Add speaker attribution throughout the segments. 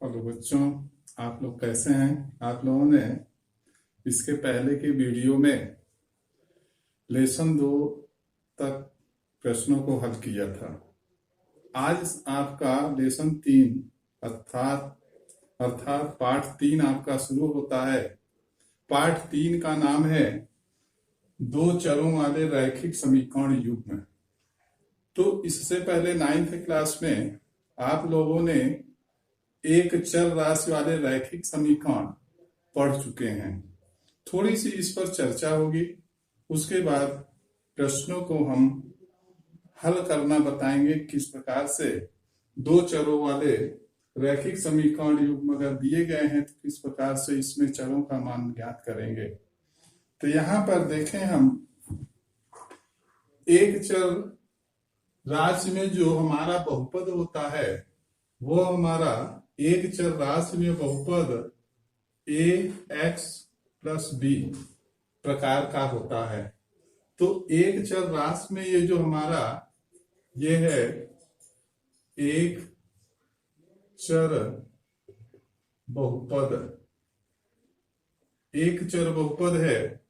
Speaker 1: Hello बच्चों, आप लोग कैसे हैं। आप लोगों ने इसके पहले के वीडियो में लेसन 2 तक प्रश्नों को हल किया था। आज आपका लेसन 3 अर्थात अर्थात पाठ 3 आपका शुरू होता है। पाठ 3 का नाम है दो चरों वाले रैखिक समीकरण युग्म। तो इससे पहले 9th क्लास में आप लोगों ने एक चर राशि वाले रैखिक समीकरण पढ़ चुके हैं। थोड़ी सी इस पर चर्चा होगी, उसके बाद प्रश्नों को हम हल करना बताएंगे। किस प्रकार से दो चरों वाले रैखिक समीकरण युग्म अगर दिए गए हैं तो किस प्रकार से इसमें चरों का मान ज्ञात करेंगे। तो यहाँ पर देखें, हम एक चर राशि में जो हमारा बहुपद होता है वो हमारा एक चर राशि में बहुपद ए एक्स प्लस बी प्रकार का होता है। तो एक चर राशि में ये जो हमारा ये है एक चर बहुपद, एक चर बहुपद है।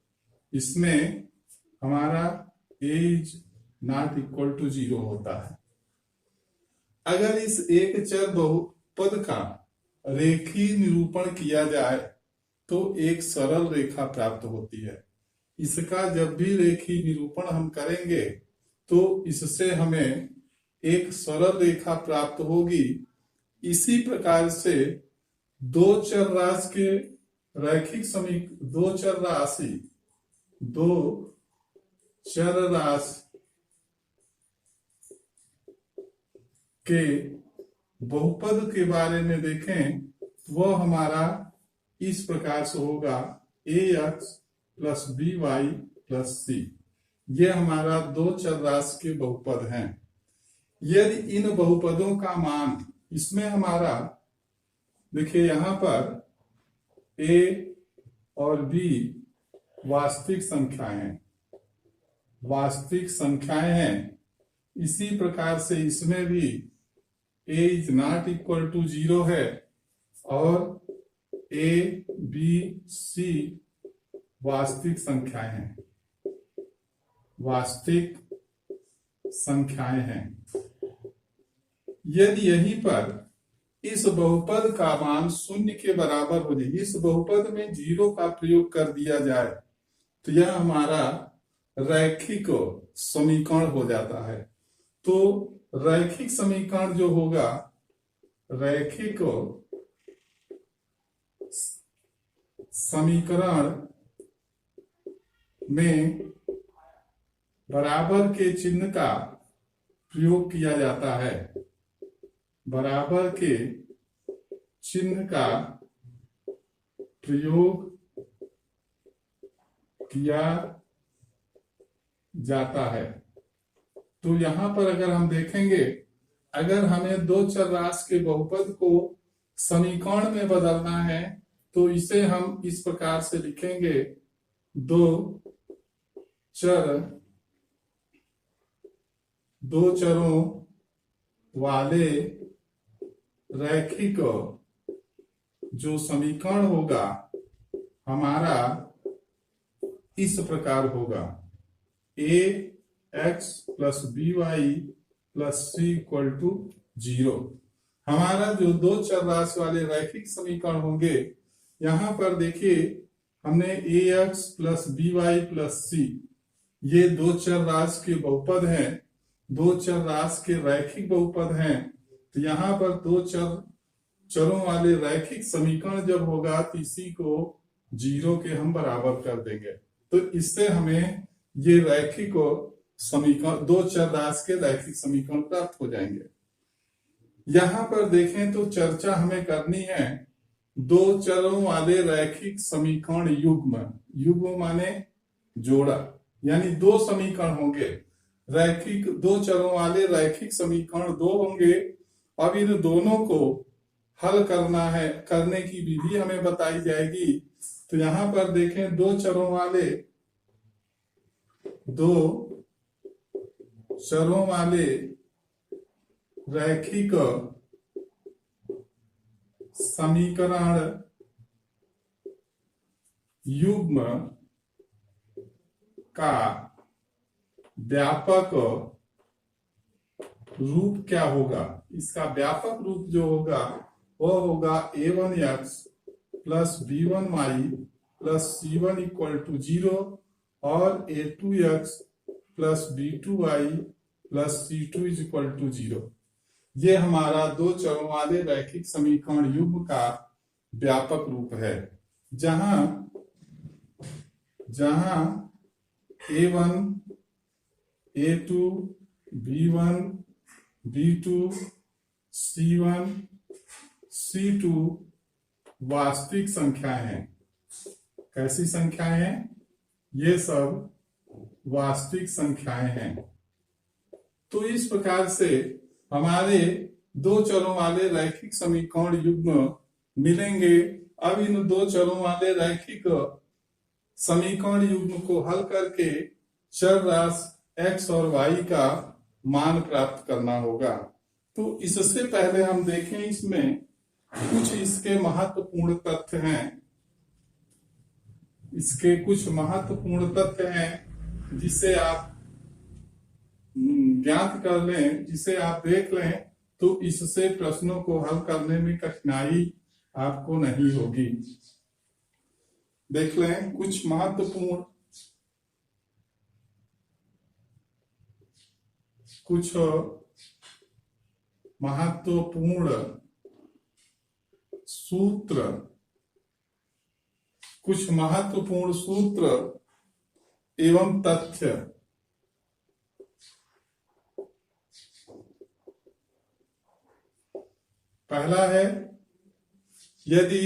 Speaker 1: इसमें हमारा ए इज नॉट इक्वल टू 0 होता है। अगर इस एक चर बहुपद का रेखीय निरूपण किया जाए तो एक सरल रेखा प्राप्त होती है। इसका जब भी रेखीय निरूपण हम करेंगे तो इससे हमें एक सरल रेखा प्राप्त होगी। इसी प्रकार से दो चर राशि के रैखिक समीकरण दो चर राशि के बहुपद के बारे में देखें, वह हमारा इस प्रकार से होगा A X plus B Y plus C. ये हमारा दो चर राशि के बहुपद हैं। यदि इन बहुपदों का मान, इसमें हमारा देखिए यहां पर ए और बी वास्तविक संख्याएं हैं। इसी प्रकार से इसमें भी ए इज नॉट इक्वल टू 0 है और ए बी सी वास्तविक संख्याएं हैं। यदि यहीं पर इस बहुपद का मान 0 के बराबर हो जाए, इस बहुपद में 0 का प्रयोग कर दिया जाए तो यह हमारा रैखिक समीकरण हो जाता है। तो रैखिक समीकरण जो होगा, रैखिक समीकरण में बराबर के चिन्ह का प्रयोग किया जाता है। बराबर के चिन्ह का प्रयोग किया जाता है। तो यहां पर अगर हम देखेंगे, अगर हमें दो चर राशि के बहुपद को समीकरण में बदलना है तो इसे हम इस प्रकार से लिखेंगे, दो चरों वाले रैखिक जो समीकरण होगा हमारा इस प्रकार होगा, A X plus B Y plus C equal to 0। हमारा जो दो चर राशि वाले रैखिक समीकरण होंगे, यहां पर देखिए हमने A X plus B Y plus C, ये दो चर राशि के बहुपद हैं, दो चर राशि के रैखिक बहुपद हैं। तो यहाँ पर दो चरों वाले रैखिक समीकरण जब होगा तो इसी को 0 के हम बराबर कर देंगे। तो इससे हमें ये रैखिक समीकरण, दो चर राशि के रैखिक समीकरण प्राप्त हो जाएंगे। यहां पर देखें तो चर्चा हमें करनी है दो चरों वाले रैखिक समीकरण युग्म माने जोड़ा, यानी दो समीकरण होंगे रैखिक, दो चरों वाले रैखिक समीकरण दो होंगे। अब इन दोनों को हल करना है, करने की विधि हमें बताई जाएगी। तो यहां पर देखें दो चरों रैखिक समीकरण युग्म का व्यापक रूप क्या होगा। इसका व्यापक रूप जो होगा वह होगा a1x plus b1y plus c1 equal to 0 और a2x plus b2y plus c2 is equal to 0। ये हमारा दो चरों वाले रैखिक समीकरण युग्म का व्यापक रूप है, जहां a1 a2 b1 b2 c1 c2 वास्तविक संख्याएं हैं। कैसी संख्याएं हैं? ये सब वास्तविक संख्याएं हैं। तो इस प्रकार से हमारे दो चरों वाले रैखिक समीकरण युग्म मिलेंगे। अब इन दो चरों वाले रैखिक समीकरण युग्म को हल करके चर राशि x और y का मान प्राप्त करना होगा। तो इससे पहले हम देखें इसमें कुछ इसके महत्वपूर्ण तथ्य हैं। इसके कुछ महत्वपूर्ण तथ्य हैं जिसे आप ज्ञात कर लें, जिसे आप देख लें तो इससे प्रश्नों को हल करने में कठिनाई आपको नहीं होगी। देख लें कुछ महत्वपूर्ण सूत्र एवं तथ्य। पहला है, यदि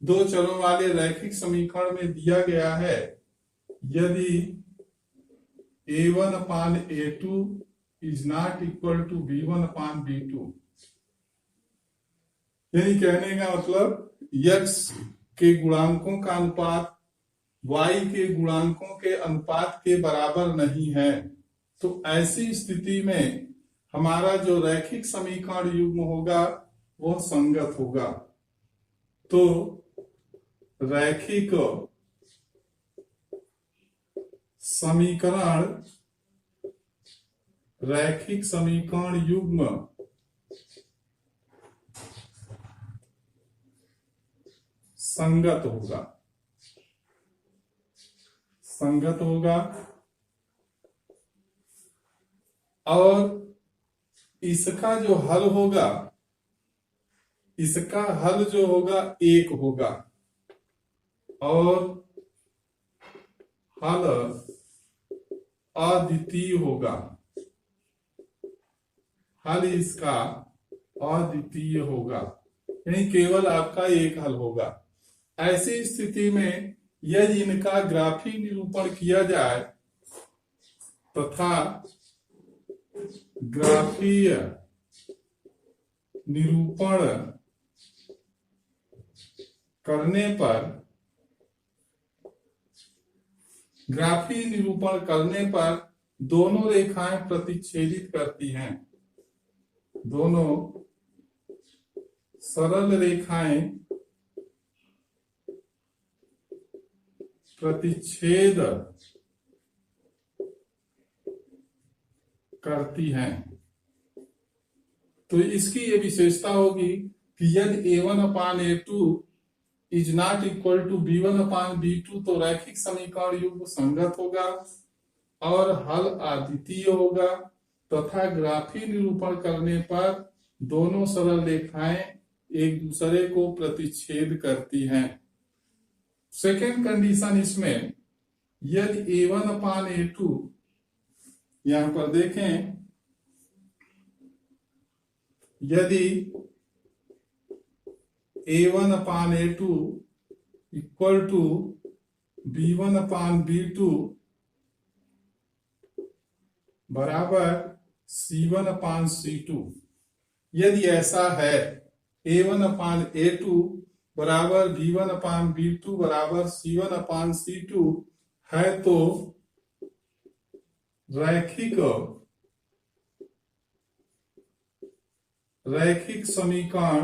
Speaker 1: दो चरों वाले रैखिक समीकरण में दिया गया है, यदि a1 upon a2 is not equal to b1 upon b2, यानी कहने का मतलब x के गुणांकों का अनुपात y के गुणांकों के अनुपात के बराबर नहीं है, तो ऐसी स्थिति में हमारा जो रैखिक समीकरण युग्म होगा वह संगत होगा। तो रैखिक समीकरण युग्म संगत होगा और इसका जो हल होगा, इसका हल जो होगा एक होगा और हल अद्वितीय होगा। हल इसका अद्वितीय होगा, यानी केवल आपका एक हल होगा। ऐसी स्थिति में यदि इनका ग्राफी निरूपण किया जाए तथा ग्राफीय निरूपण करने पर दोनों रेखाएं प्रतिच्छेदित करती हैं। दोनों सरल रेखाएं प्रतिच्छेद करती हैं। तो इसकी ये विशेषता होगी कि यदि a1 upon a2 is not equal to b1 upon b2 तो रैखिक समीकरण युग्म संगत होगा और हल अद्वितीय होगा तथा ग्राफी निरूपण करने पर दोनों सरल रेखाएं एक दूसरे को प्रतिच्छेद करती हैं। सेकेंड कंडीशन इसमें, यदि a1 अपान a2, यहां पर देखें, यदि a1 upon a2 equal to b1 upon b2 बराबर c1 अपान c2, यदि ऐसा है a1 अपान a2 बराबर b1 अपान b2 बराबर c1 अपान c2 है, तो रैखिक समीकरण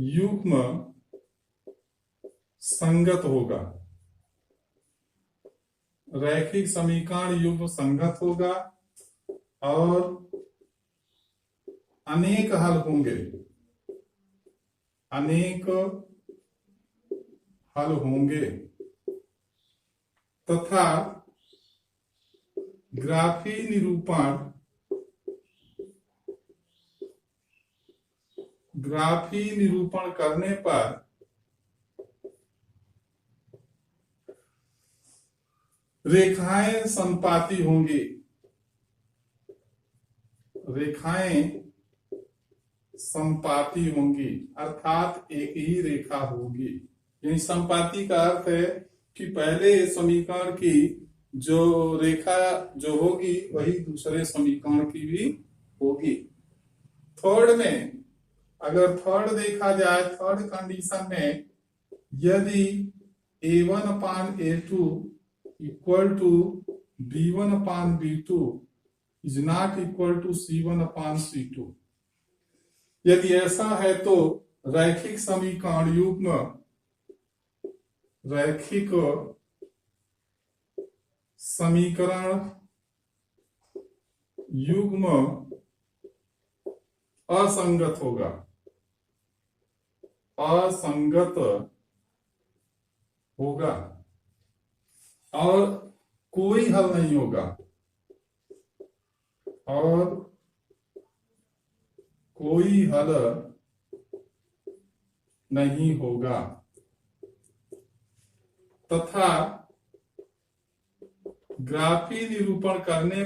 Speaker 1: युग्म संगत होगा। रैखिक समीकरण युग्म संगत होगा और अनेक हल होंगे, अनेक हल होंगे तथा ग्राफी निरूपण करने पर रेखाएं संपाती होंगी। रेखाएं संपाती होंगी अर्थात एक ही रेखा होगी। यानी संपाती का अर्थ है कि पहले समीकरण की जो रेखा जो होगी वही दूसरे समीकरण की भी होगी। थर्ड में अगर थर्ड देखा जाए, थर्ड कंडीशन में यदि a1 upon a2 equal to b1 upon b2 is not equal to c1 upon c2, यदि ऐसा है तो रैखिक समीकरण युग्म रैखिक समीकरण युग्म असंगत होगा, असंगत होगा और कोई हल नहीं होगा, और कोई हल नहीं होगा तथा ग्राफी निरूपण करने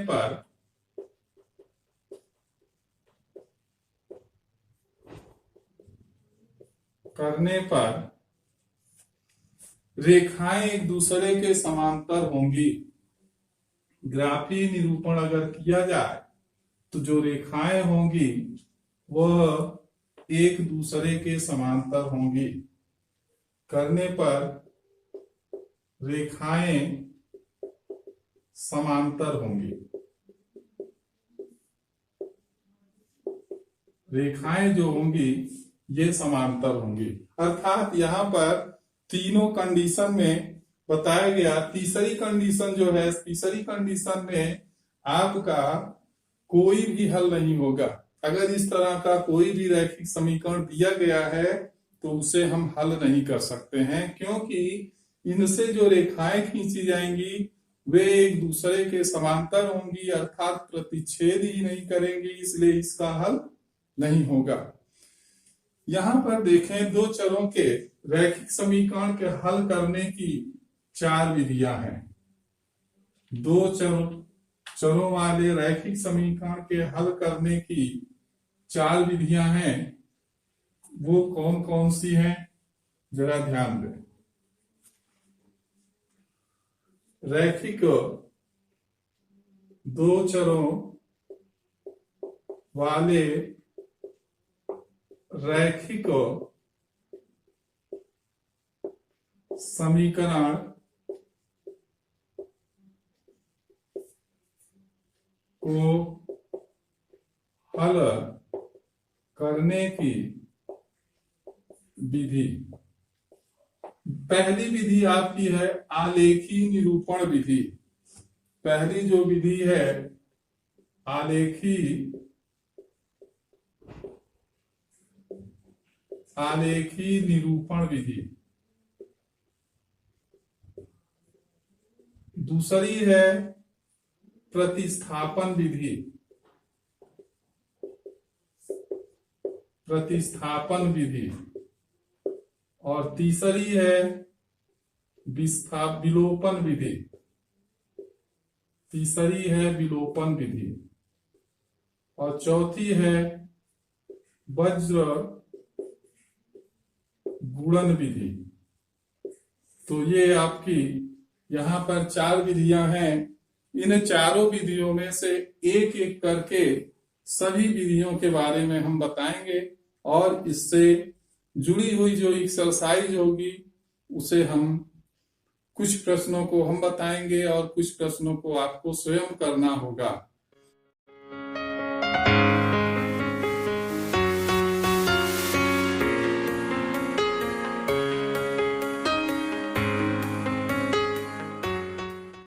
Speaker 1: पर रेखाएं एक दूसरे के समांतर होंगी। ग्राफी निरूपण अगर किया जाए तो जो रेखाएं होंगी वह एक दूसरे के समांतर होंगी। करने पर रेखाएं समांतर होंगी। रेखाएं जो होंगी ये समांतर होंगी। अर्थात यहाँ पर तीनों कंडीशन में बताया गया, तीसरी कंडीशन जो है, तीसरी कंडीशन में आपका कोई भी हल नहीं होगा। अगर इस तरह का कोई भी रैखिक समीकरण दिया गया है तो उसे हम हल नहीं कर सकते हैं, क्योंकि इनसे जो रेखाएं खींची जाएंगी वे एक दूसरे के समांतर होंगी, अर्थात प्रतिच्छेद ही नहीं करेंगी, इसलिए इसका हल नहीं होगा। यहां पर देखें, दो चरों के रैखिक समीकरण के हल करने की 4 विधियां हैं। दो चरों वाले रैखिक समीकरण के हल करने की 4 विधियां हैं। वो कौन कौन सी हैं, जरा ध्यान दें। रैखिक दो चरों वाले रैखिक समीकरण को हल करने की विधि। पहली विधि आपकी है आलेखी निरूपण विधि। पहली जो विधि है आलेखी निरूपण विधि। दूसरी है प्रतिस्थापन विधि। प्रतिस्थापन विधि। और तीसरी है विलोपन विधि। तीसरी है विलोपन विधि। और चौथी है वज्र गुणन विधि। तो ये आपकी यहाँ पर 4 विधियां हैं। इन चारों विधियों में से एक एक करके सभी विधियों के बारे में हम बताएंगे और इससे जुड़ी हुई जो एक्सरसाइज होगी उसे हम कुछ प्रश्नों को हम बताएंगे और कुछ प्रश्नों को आपको स्वयं करना होगा।